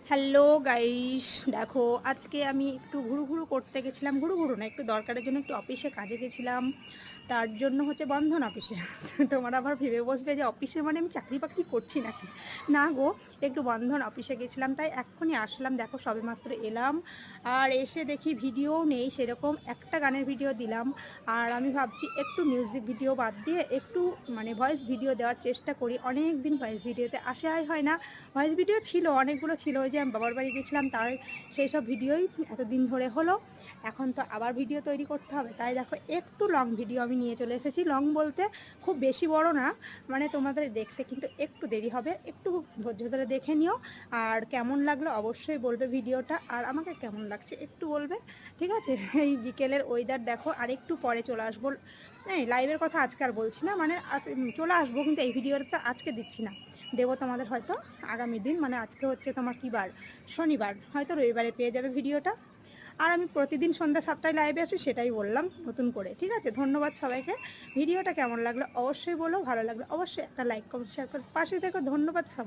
Hello guys, দেখো আজকে আমি একটু ঘুরু করতে গেছিলাম। ঘুরু না, একটু দরকারের জন্য একটু অফিসে কাজে গেছিলাম। তার জন্য হচ্ছে বন্ধন অফিসে। তোমার আবার ভেবে বসবে যে অফিসে মানে আমি চাকরি বাকরি করছি নাকি। না গো, একটু বন্ধন অফিসে গেছিলাম, তাই এক্ষুনি আসলাম। দেখো সবেমাত্র এলাম, আর এসে দেখি ভিডিও নেই সেরকম। একটা গানের ভিডিও দিলাম, আর আমি ভাবছি একটু মিউজিক ভিডিও বাদ দিয়ে একটু মানে ভয়েস ভিডিও দেওয়ার চেষ্টা করি। অনেক দিন ভয়েস ভিডিওতে আসাই হয় না। ভয়েস ভিডিও ছিল, অনেকগুলো ছিল, ওই যে আমি বাবার বাড়ি গেছিলাম তার সেই সব ভিডিওই এতদিন ধরে হলো। এখন তো আবার ভিডিও তৈরি করতে হবে, তাই দেখো একটু লং ভিডিও আমি নিয়ে চলে এসেছি। লং বলতে খুব বেশি বড় না, মানে তোমাদের দেখতে কিন্তু একটু দেরি হবে, একটু ধৈর্য ধরে দেখে নিও। আর কেমন লাগলো অবশ্যই বলবে ভিডিওটা, আর আমাকে কেমন লাগছে একটু বলবে, ঠিক আছে? এই বিকেলের ওয়েদার দেখো, আর একটু পরে চলে আসবো। এই লাইভের কথা আজকে আর বলছি না, মানে চলে আসবো, কিন্তু এই ভিডিওটা আজকে দিচ্ছি না, দেবো তোমাদের হয়তো আগামী দিন। মানে আজকে হচ্ছে তোমার কী বার, শনিবার, হয়তো রবিবারে পেয়ে যাবে ভিডিওটা। আর আমি প্রতিদিন সন্ধ্যা 7টায় লাইভে আসি, সেটাই বললাম নতুন করে, ঠিক আছে? ধন্যবাদ সবাইকে। ভিডিওটা কেমন লাগলো অবশ্যই বলো, ভালো লাগলো অবশ্যই একটা লাইক কমেন্ট শেয়ার করে পাশে থেকো। ধন্যবাদ সবাই।